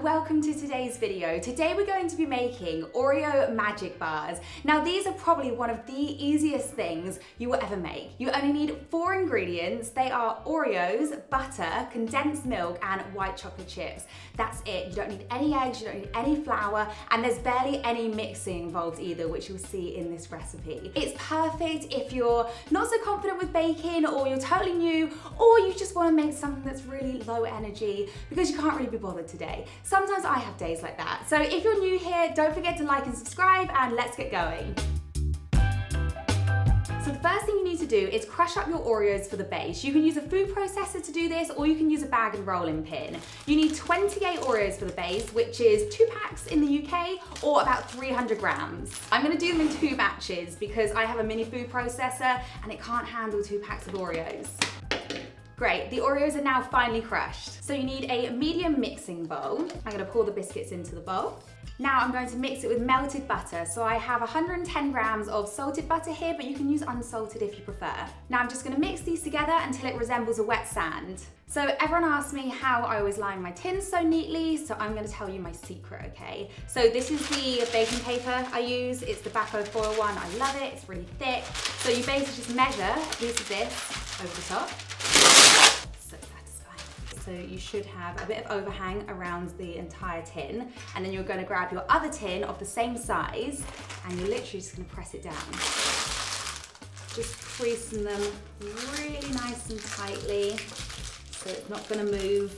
welcome to today's video. Today we're going to be making Oreo Magic Bars. Now these are probably one of the easiest things you will ever make. You only need 4 ingredients. They are Oreos, butter, condensed milk, and white chocolate chips. That's it. You don't need any eggs, you don't need any flour, and there's barely any mixing involved either, which you'll see in this recipe. It's perfect if you're not so confident with baking, or you're totally new, or you just want to make something that's really low energy because you can't really be bothered today. Sometimes I have days like that. So if you're new here, don't forget to like and subscribe, and let's get going. So the first thing you need to do is crush up your Oreos for the base. You can use a food processor to do this, or you can use a bag and rolling pin. You need 28 Oreos for the base, which is 2 packs in the UK, or about 300 grams. I'm gonna do them in 2 batches because I have a mini food processor and it can't handle 2 packs of Oreos. Great, the Oreos are now finely crushed. So you need a medium mixing bowl. I'm gonna pour the biscuits into the bowl. Now I'm going to mix it with melted butter. So I have 110 grams of salted butter here, but you can use unsalted if you prefer. Now I'm just gonna mix these together until it resembles a wet sand. So everyone asks me how I always line my tins so neatly, so I'm gonna tell you my secret, okay? So this is the baking paper I use. It's the Bacco foil one. I love it, it's really thick. So you basically just measure a piece of this over the top. So satisfying. So you should have a bit of overhang around the entire tin, and then you're going to grab your other tin of the same size, and you're literally just going to press it down. Just creasing them really nice and tightly so it's not going to move.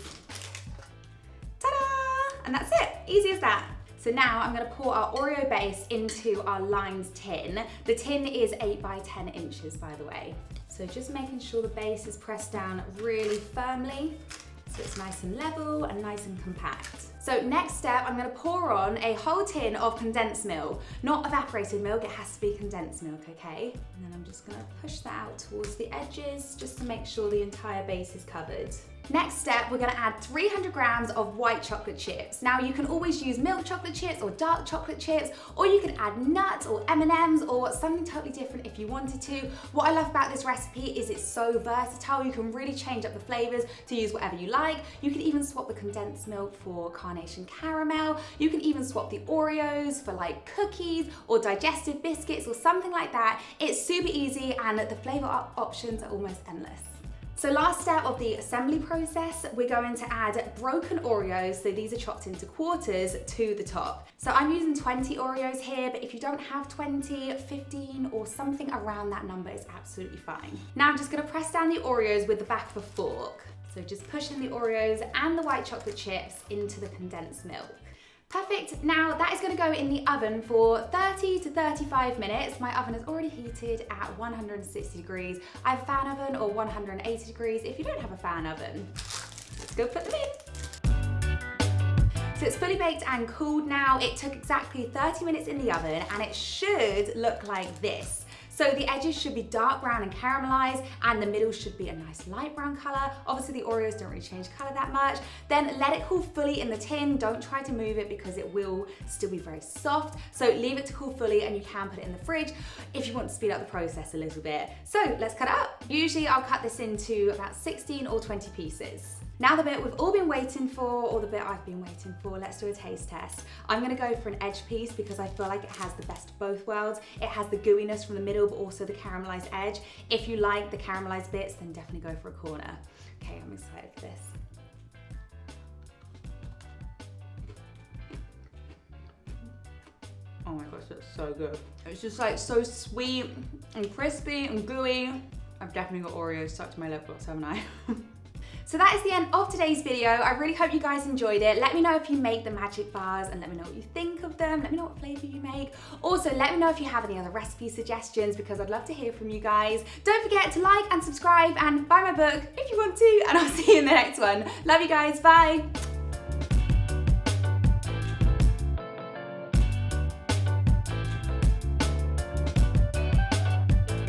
Ta-da! And that's it, easy as that. So now I'm gonna pour our Oreo base into our lined tin. The tin is 8 by 10 inches, by the way. So just making sure the base is pressed down really firmly so it's nice and level and nice and compact. So next step, I'm gonna pour on a whole tin of condensed milk. Not evaporated milk, it has to be condensed milk, okay? And then I'm just gonna push that out towards the edges just to make sure the entire base is covered. Next step, we're gonna add 300 grams of white chocolate chips. Now you can always use milk chocolate chips or dark chocolate chips, or you can add nuts or M&Ms or something totally different if you wanted to. What I love about this recipe is it's so versatile. You can really change up the flavors to use whatever you like. You can even swap the condensed milk for carnation caramel. You can even swap the Oreos for like cookies or digestive biscuits or something like that. It's super easy and the flavor options are almost endless. So last step of the assembly process, we're going to add broken Oreos, so these are chopped into quarters, to the top. So I'm using 20 Oreos here, but if you don't have 20, 15 or something around that number is absolutely fine. Now I'm just gonna press down the Oreos with the back of a fork. So just pushing the Oreos and the white chocolate chips into the condensed milk. Perfect. Now that is going to go in the oven for 30 to 35 minutes. My oven is already heated at 160 degrees. I have a fan oven or 180 degrees if you don't have a fan oven. Let's go put them in. So it's fully baked and cooled now. It took exactly 30 minutes in the oven and it should look like this. So the edges should be dark brown and caramelized, and the middle should be a nice light brown color. Obviously the Oreos don't really change color that much. Then let it cool fully in the tin. Don't try to move it because it will still be very soft. So leave it to cool fully, and you can put it in the fridge if you want to speed up the process a little bit. So let's cut it up. Usually I'll cut this into about 16 or 20 pieces. Now the bit we've all been waiting for, or the bit I've been waiting for, let's do a taste test. I'm gonna go for an edge piece because I feel like it has the best of both worlds. It has the gooiness from the middle, but also the caramelized edge. If you like the caramelized bits, then definitely go for a corner. Okay, I'm excited for this. Oh my gosh, that's so good. It's just like so sweet and crispy and gooey. I've definitely got Oreos stuck to my lip gloss, haven't I? So that is the end of today's video. I really hope you guys enjoyed it. Let me know if you make the magic bars and let me know what you think of them. Let me know what flavor you make. Also, let me know if you have any other recipe suggestions because I'd love to hear from you guys. Don't forget to like and subscribe and buy my book if you want to, and I'll see you in the next one. Love you guys, bye.